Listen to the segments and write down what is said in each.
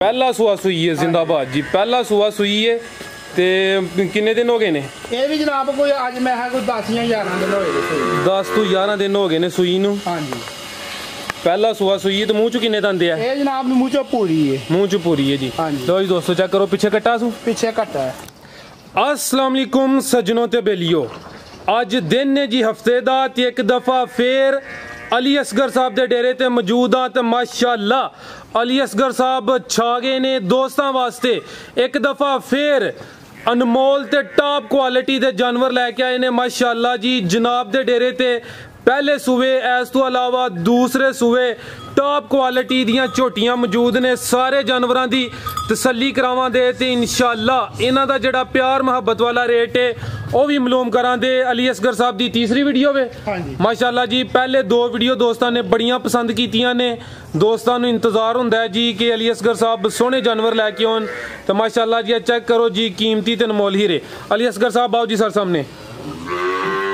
पहला सूआ सूई है जिंदाबाद जी, पहला सूआ सूई है। ते किन्ने दिन हो गए ने? ये भी जनाब कोई अज मैं कोई 10 या 11 दिन होए ने। 10 तो 11 दिन हो गए ने सूई नू। हां जी, पहला सूआ सूई है। तो मुंह च किन्ने दंद है? ये जनाब मुंह च पूरी है। मुंह च पूरी है जी। लो जी दोस्तों चेक करो, पीछे कट्टा सू, पीछे कट्टा है। अस्सलाम वालेकुम सज्जनों ते बेलियो, अज दिन ने जी हफ्ते दा ते एक दफा फिर अली असगर साहब दे डेरे ते मौजूद हाँ। तो माशाअल्लाह अली असगर साहब छा गए ने दोस्तां वास्ते। एक दफा फिर अनमोल ते टॉप क्वालिटी दे जानवर लैके आए ने माशाअल्लाह जी। जनाब दे डेरे ते पहले सूबे इस तो अलावा दूसरे सूबे टॉप क्वालिटी दियां झोटियां मौजूद ने। सारे जानवरां दी तसल्ली करावां दे ते इंशाअल्लाह इन्हां दा जेड़ा प्यार मुहब्बत वाला रेट है वो भी मालूम करां दे। अली असगर साहब दी तीसरी वीडियो वे माशाअल्लाह जी। पहले 2 वीडियो दोस्तां ने बड़ियां पसंद कीतियां ने। दोस्तां नूं इंतजार हुंदा है जी कि अली असगर साहब सोहने जानवर लैके आउण। तो माशाअल्लाह जी चेक करो जी, कीमती ते अनमोल हीरे। अली असगर साहब आओ जी सर सामने।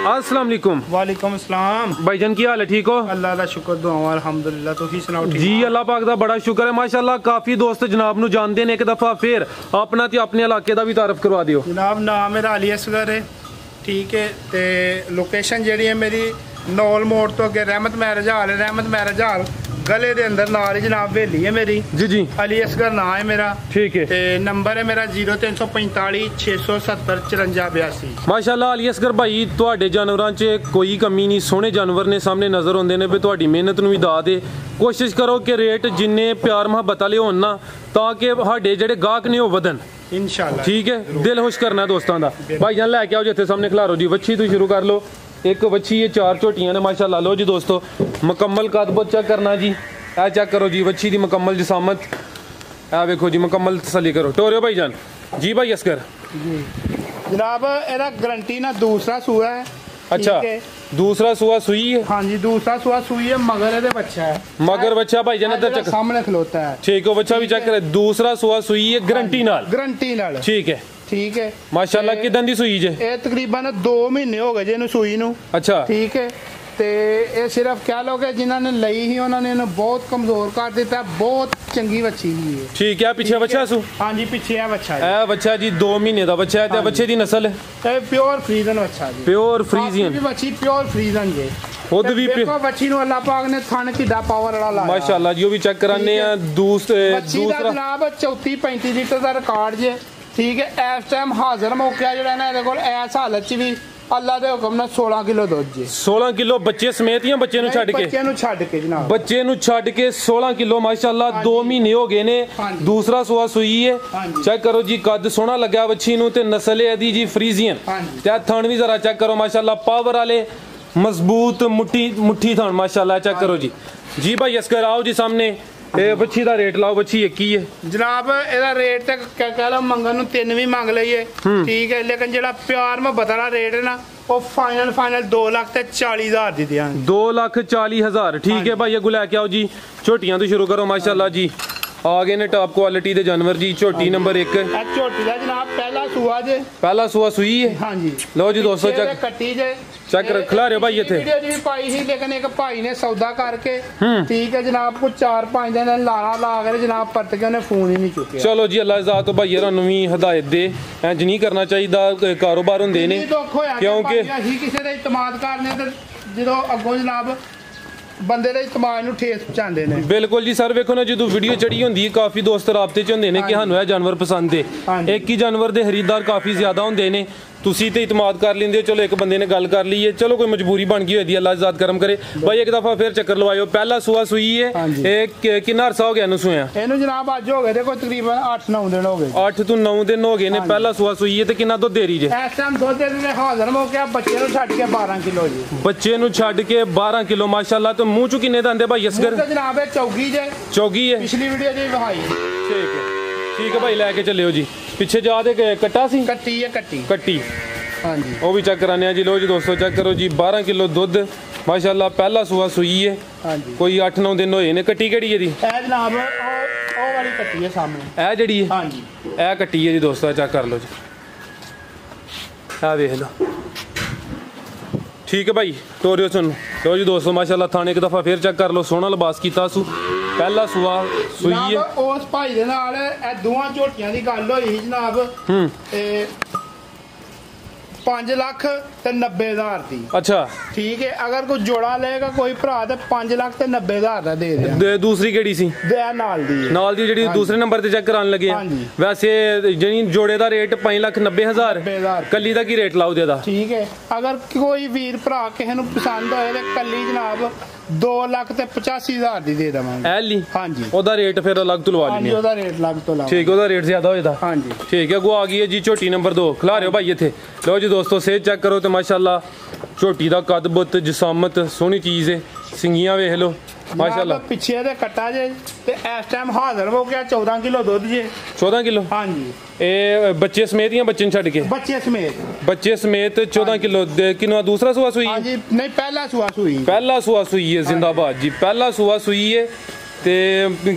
अस्सलाम वालेकुम। वालेकुम अस्सलाम। भाईजान की हाल है? ठीक हो? अल्लाह दा शुक्र दुआ अल्हम्दुलिल्लाह। तो ही सुनाओ? ठीक जी अल्लाह पाक दा बड़ा शुक्र है माशाअल्लाह। काफी दोस्त जनाब नू जानदे ने। एक दफा फिर अपना ते अपने इलाके दा भी तारफ करवा दियो। जनाब नाम मेरा अली असगर है, ठीक है। ते लोकेशन जेहड़ी है मेरी नौल मोड़ तो अगे रहमत मैरिज हाल है। रहमत मैरिज हाल गले दे अंदर नाल ही जनाब हवेली है मेरी। जी जी, अली असगर नाम है मेरा, ठीक है। ते नंबर है मेरा 0345 670 54 82। माशाअल्लाह अली असगर भाई तुहाडे जानवरां च कोई कमी नहीं, सोहने जानवर ने सामने नजर आउंदे ने। तुहाडी मेहनत नूं भी दा दे। कोशिश करो कि रेट जिन्ने प्यार मुहब्बत वाले होण ना, ताकि साडे जेहड़े गाहक ने ओह वधन इंशाअल्लाह, ठीक है। दिल खुश करना दोस्तां दा। भाईजान लैके आओ जिथे सामने खिलारो जी। वच्छी तो शुरू कर लो। एक वच्छी है, 4 झोटियां ने माशाअल्लाह। लो जी दोस्तों मुकम्मल कदबत चेक करना जी। ए चेक करो जी वच्छी दी मुकम्मल जिसामत। ए देखो जी मुकम्मल तसल्ली करो। टोरियो भाईजान जी। भाई असगर जी जनाब एदा गारंटी ना दूसरा सूआ है। अच्छा दूसरा सूआ सूई है? हाँ जी दूसरा सूआ सूई है। मगर एदे बच्चा है। मगर बच्चा भाईजान इधर चेक सामने खलोता है, ठीक है। बच्चा भी चेक करे। दूसरा सूआ सूई है गारंटी नाल, गारंटी नाल, ठीक है, ठीक है माशाअल्लाह। किदन दी सूई जे? ये तकरीबन 2 महीने हो गए जे सूई नू। अच्छा ठीक है। ते ये सिर्फ कह लो कि जिन्होंने लई ही उन्होंने बहुत कमजोर कर दिता। बहुत चंगी बच्ची ही है, ठीक है। पीछे बच्चा सू? हाँ जी पीछे है बच्चा। है बच्चा जी 2 महीने का बच्चा है। ते बच्चे दी नस्ल है प्योर फ्रीजन बच्चा जी। प्योर फ्रीजन बच्ची, प्योर फ्रीजन जी। खुद भी देखो बच्ची नु अल्लाह पाक ने थन किड्डा पावर वाला लाया माशाअल्लाह जी। वो भी चेक कराने आ। दूसरा जनाब 34-35 लीटर का रिकॉर्ड जे, ठीक है। इस टाइम हाजिर मौका जेड़ा ना इहदे कोल इस हालत च भी अल्लाह दे हुक्म नाल 16 किलो दुध जी। 16 किलो बच्चे समेत या बच्चे नु छड्ड के? बच्चे नु छड्ड के जनाब, बच्चे नु छड्ड के 16 किलो माशाअल्लाह। 2 महीने हो गए ने। दूसरा सूआ सूई है। चेक करो जी कद सोहना लगा बच्ची नु। ते नस्ल है दी जी फ्रीजियन। ते थन भी जरा चेक करो माशाअल्लाह। पावर वाले मजबूत मुट्ठी थन माशाअल्लाह। चेक करो जी। जी भाई असगर आओ जी सामने। बच्ची दा रेट लाओ। बच्ची एक ही है जनाब। एदा रेट ते कह लो मंगन नु 3 भी मांग लईए, ठीक है। लेकिन जेड़ा प्यार मुहब्बत वाला रेट है ना वो फाइनल 2,40,000 दी दियां। 2,40,000 ठीक है भाई। अगू लैके आओ जी। झोटियां तो शुरू करो माशाअल्लाह जी। आ गए ने टॉप क्वालिटी दे जानवर जी। झोटी नंबर 1 झोटी दा जनाब पहला सूआ जे। पहला सूआ सूई है? हाँ जी। लो जी दोस्तों चेक कट्टी जे चेक खिला रहे हो भाई इथे। वीडियो जी पाई ही, लेकिन एक भाई ने सौदा करके, ठीक है जनाब, कुछ 4-5 दिन लाना ला कर जनाब परत के उन्हें फोन ही नहीं चुके। चलो जी अल्लाह इज़्ज़त तो भाई तुहानू भी हिदायत दे। इंज नहीं करना चाहिए। कारोबार हुंदे ने क्योंकि किसी का इतमाद करने ते जो अगों जनाब बंदे दे इतमाद नूं ठेस पहुंचांदे ने। बिल्कुल जी सर। वेखो ना जो वीडियो चढ़ी होंदी है काफी दोस्त राबते च होंदे ने कि सानू ये जानवर पसंद है। एक ही जानवर दे खरीददार काफी ज्यादा होंदे ने। तुसी ते इतमाद कर लेंदे हो। चलो एक बंदे ने गल कर ली है, चलो कोई मजबूरी बन गई होती। अल्लाह इज़्ज़त करम करे भाई। एक दफा फिर चक्कर लवाओ। पहला सूआ सूई है। कितना अरसा हो गया इन्हू सूया? इन्हू जनाब अज हो गए देखो तकरीबन 8-9 दिन हो गए। 8 तो 9 दिन हो गए ने। पहला सूआ सूई है। ते कितना दुध दे रही जे इस टाइम? दुध दे रही हाजिर हो गया बच्चे नु छड्ड के 12 किलो जी। बच्चे नु छड्ड के 12 किलो माशाअल्लाह। तो मुंह चो किन्ने दंदे भाई असगर? जनाब चौगी जे। चौगी है। पिछली वीडियो जी वहाई, ठीक है, ठीक है भाई। लैके चलियो जी। पीछे जा दे कट्टा सी? कट्टी है, कट्टी हाँ जी। वो भी चेक कराने जी। लो जी दोस्तों चेक करो जी। 12 किलो दुध माशाअल्लाह। पहला सूआ सूई है। हाँ जी। कोई 8-9 दिन होए ने। कट्टी केड़ी है दी? जनाब ओ वाली कट्टी है सामने। ए जेड़ी है? हाँ जी। ए कट्टी है जी दोस्तों। चेक कर लो जी। आ वेख लो, ठीक है भाई। टोरियो सुन लो जी दोस्तों माशाअल्लाह। थाने एक दफा फिर चेक कर लो। सोहना लिबास कीता सू। पहला सूआ सूई है उस भाई दे नाल ए दोवां झोटियां दी गल होई ही जनाब 5,90,000 दी। अच्छा ठीक है, अगर कोई जोड़ा लेगा कोई भरा तो 5,90,000 दा दे दे। दूसरी केड़ी सी नाल दी जेड़ी दूसरे नंबर ते चेक कराने लगे वैसे जेनी जोड़े दा रेट 5,90,000 कली दा की रेट लाओ देदा। ठीक है, अगर कोई वीर भरा किसे नु पसंद होए ते कली जनाब 2,85,000 दी दे देवांगे। एली हां जी, ओदा रेट फिर अलग तुलवा लेंगे। ओदा रेट अलग तुलवा। ठीक, ओदा रेट ज्यादा होएदा। हां जी ठीक है, गो आ गई है जी झोटी नंबर 2। खिला रहे हो भाई इथे। लो जी दोस्तों सेहत चेक करो तो माशाल्लाह झोटी दा कद बुत जिसामत सोहनी चीज है। सिंगियां वेख लो माशाल्लाह। पिछे दे कट्टा जे ते इस टाइम हाजिर हो गया 14 किलो दूध जे। 14 किलो? हां जी। ए बच्चे समेत या बच्चे छड़ के? बच्चे समेत 14 किलो। किन्ना दूसरा सुआ सुई? हां जी, नहीं पहला सुआ सुई। पहला सुआ सुई है। जिंदाबाद जी, पहला सुआ सुई है। ते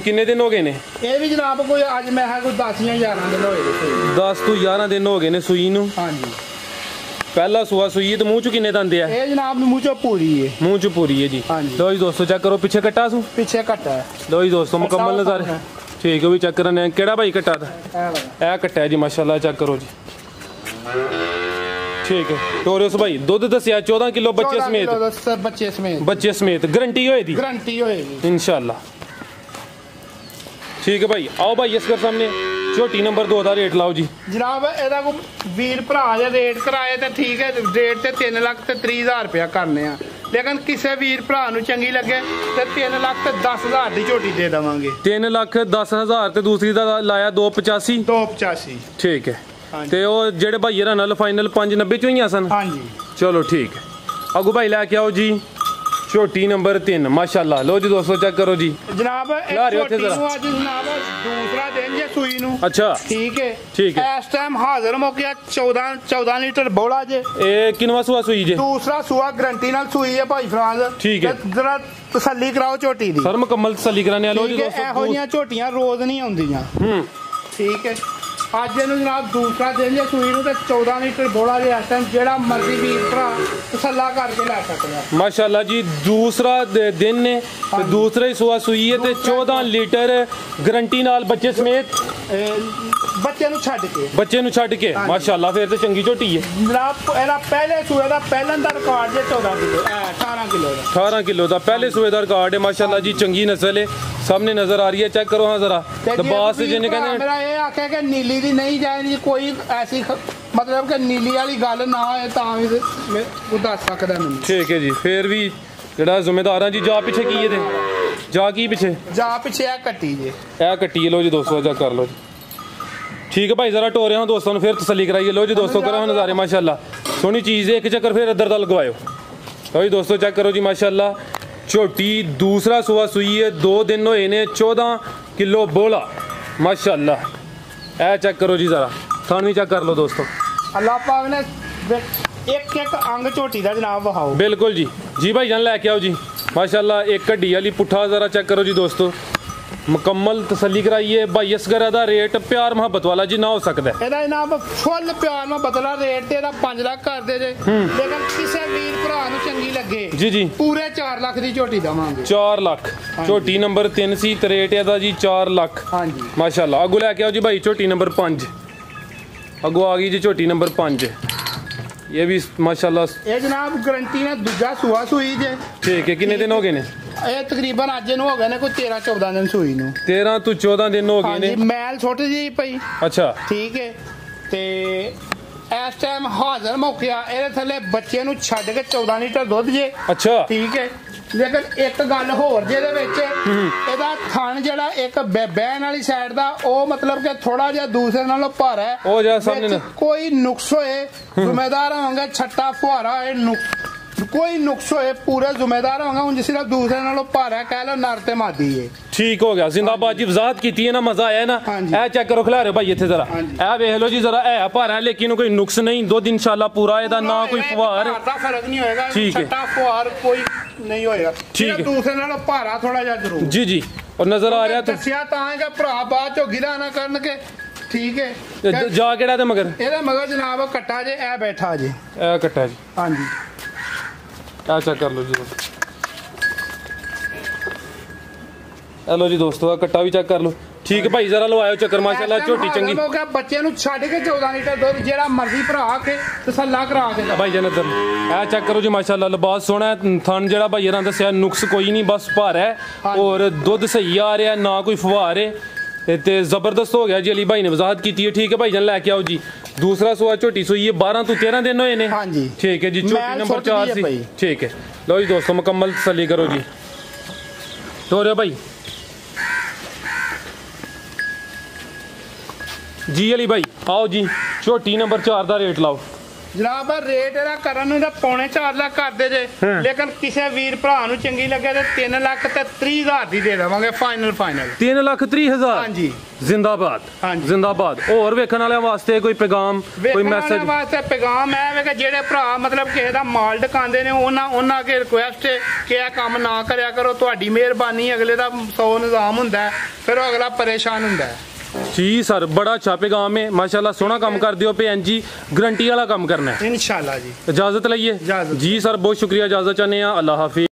किन्ने दिन हो गए ने? ये भी जनाब कोई आज मैं है कोई 10 या 11 दिन होए ने। 10 तो 11 दिन हो गए ने सुई नु। हां जी, पहला सुआ सुई है। तो मुंह च किन्ने दंद है? ये जनाब मुंह च पूरी है। मुंह च पूरी है जी। लो जी दोस्तों चेक करो पीछे कट्टा सु। पीछे कट्टा है। लो जी दोस्तों मुकम्मल नजारे। ठीक है, भी चेक करने केड़ा भाई कट्टा था? ए कट्टा है जी माशाल्लाह। चेक करो जी। ठीक है, टोरियस भाई दुध दसिया 14 किलो बच्चे समेत। बच्चे समेत गारंटी होएगी? गारंटी होएगी इंशाल्लाह। ठीक है भाई, आओ भाई इसके सामने झोटी नंबर 2 दा रेट लाओ जी। जनाब एदा को वीर भरा दे रेट कराए ते ठीक है, रेट ते 3,30,000 रुपया करने आ। लेकिन किसी वीर भरा नु चंगी लगे ते 3,10,000 दी झोटी दे देवांगे। 3,10,000 ते दूसरी दा लाया 285। 285 ठीक है। ते ओ जेड़े भाई रा नाल फाइनल 590 च होईयां सन। हां जी, चलो ठीक है। अगू भाई लेके आओ जी झोटी नंबर 3 माशाल्लाह। लो जी दोस्तों चेक करो जी जनाब झोटी नु आज जनाब दूसरा दिन जे सुई नु। अच्छा ठीक है, ठीक है। इस टाइम हाजिर हो गया 14 लीटर बोला जे। ए किनवा सुआ सुई जे? दूसरा सुआ गारंटी नाल सुई है भाई फ्रांस। ठीक है, जरा तसल्ली कराओ झोटी दी। सर मुकम्मल तसल्ली कराने। लो जी दोस्तों एहो जियां झोटियां रोज नहीं आउंदियां। ठीक है, आज जनाब दूसरा दिन जे सुई नु ते 14 लीटर बोला जे। इस टाइम जेड़ा मर्जी वीर भरा तसल्ला करके ले सकदा माशाल्लाह जी। दूसरा दिन ने ते दूसरा ही सुआ सुई है ते 14 लीटर गारंटी नाल बच्चे समेत। बच्चे नु छड़ के माशाल्लाह फिर तो चंगी झोटी है जनाब। एदा पहले सूए दा पहलन दा रिकॉर्ड जे 14 किलो 18 किलो दा पहले सूए दा रिकॉर्ड है माशाल्लाह जी। चंगी नस्ल है, सामने नजर आ रही है। चेक करो हां जरा दबास जिन्ने कहने मेरा ये आखे कि नीली दी नहीं जाएगी कोई ऐसी मतलब कि नीली वाली गल ना होए तां भी मैं दस सकदा नहीं। ठीक है जी, फिर भी जेड़ा जिम्मेदार हां जी। जा पीछे की है ते जा की पीछे? जा पीछे ए कट्टी जे। ए कट्टी लो जी दोस्तों चेक कर लो जी। ठीक है भाई, जरा टोरे हां दोस्तों ने फिर तसल्ली कराइए। लो जी दोस्तों करो नज़ारे माशाल्लाह सोहनी चीज़ है। एक चक्कर फिर इधर दा लगवाओ। लो जी दोस्तों चेक करो जी माशाल्लाह झोटी दूसरा सुआ सुई है। 2 दिन होए ने 14 किलो बोला माशाल्लाह। ए चेक करो जी जरा थान भी चेक कर लो दोस्तों। अल्लाह पाक ने एक अंग झोटी दा जनाब वहाओ। बिल्कुल जी। जी भाई जान लेके आओ जी माशाल्लाह। एक कड्डी वाली पुट्ठा जरा चेक करो जी दोस्तों। मुकम्मल तसल्ली कराइए भाई। असगर दा रेट प्यार मोहब्बत वाला जी ना हो सकता है। एदा जनाब फुल प्यार मोहब्बत वाला रेट ते एदा 5 लाख कर दे जे। लेकिन किसी वीर भरा नु चंगी लगे जी जी पूरे 4 लाख दी झोटी दवांगे। 4 लाख झोटी नंबर 3 सी ते रेट एदा जी 4 लाख। हां जी माशाल्लाह। अगू लेके आओ जी भाई झोटी नंबर 5। अगू आ गई जी झोटी नंबर 5। ये भी माशाल्लाह ये जनाब गारंटी ने दूजा सुआ सुई जे। ठीक है, कितने दिन हो गए ने? ये तकरीबन आज हो गए ने कोई 13-14 दिन सुई नु। 13 तो 14 दिन हो गए ने। मैल छोटी जी पई। अच्छा ठीक है, ते इस टाइम हाजिर मौकिया ए थले बच्चे नु छड़ के 14 लीटर दूध जे। अच्छा ठीक है, लेकिन एक गल होर जेदे विच एदा थन जेड़ा एक बैन वाली साइड दा ओ मतलब कि थोड़ा जिहा दूसरे नालों भारा है। ओ जा सामने कोई नुक्स होए जिम्मेदार होंगे। छट्टा फुहारा है कोई नुक्स होए पूरे जिम्मेदार होंगे। हुन जिस दूसरे नालों भारा कह लो नर ते मादी है। ठीक हो गया। जिंदाबाद जी। वजाहत की है ना, मजा आया ना। ए चेक करो खिला रहे भाई इथे जरा ए वेख लो जी जरा। ए भारा है लेकिन कोई नुक्स नहीं। दूध इंशाल्लाह पूरा एदा ना कोई फुहार फर्क नहीं होएगा। ठीक है, छट्टा फुहार कोई नहीं होएगा। ठीक है, दूसरे नालों भारा थोड़ा जा जरूर जी जी। और नजर आ रहा तो दसिया तांगा भरा बाद चो गिला ना करन के। ठीक है, जा केड़ा ते मगर एदा मगर जनाब कट्टा जे ए बैठा जे। ए कट्टा जी। हां जी चेक कर लो जी। लो जी दोस्तों कट्टा भी चेक कर लो। ठीक है भाई जरा लवायो चक्कर माशाल्लाह झोटी चंगी बच्चे नु छड़ के 14 लीटर दूध जेड़ा मर्जी भरा के तसल्ला करा के भाई जान इधर ए चेक करो जी माशाल्लाह बहुत सोहना थन जेड़ा भाई ने दस्या नुक्स कोई नहीं बस भार है और दुध सही आ रहा है ना कोई फवार है ते जबरदस्त हो गया जी। अली भाई ने वजाहत की है। ठीक है भाई जान लैके आओ जी। दूसरा सुआ झोटी सुई है 12 तो 13 दिन होए ने। हां जी ठीक है जी झोटी नंबर 4 सी। ठीक है लो जी दोस्तों मुकम्मल तसल्ली करो जी। तो रे भाई जी अली भाई आओ जी झोटी नंबर 4 का रेट लाओ जनाब। रेट एदा करन दा 4.5 लाख कर दे जे लेकिन किसी वीर भरा नु चंगी लगे ते 3,30,000 दी दे देवांगे फाइनल 3,30,000। हां जी जिंदाबाद जिंदाबाद। और वेखण वाले वास्ते कोई पैगाम कोई मैसेज वास्ते पैगाम है वे जेड़े भरा मतलब किसी दा माल ढकांदे ने उन्हां अगे रिक्वेस्ट है कि यह काम ना करया करो तुहाडी मेहरबानी अगले दा 100 निजाम हुंदा है फिर अगला परेशान हुंदा है जी सर। बड़ा अच्छा पैगाम है माशाल्लाह सोहना काम कर दियो भैन जी गारंटी वाला काम करना है इंशाल्लाह जी। इजाजत लइए जी सर बहुत शुक्रिया इजाजत चाहने अल्लाह हाफिज।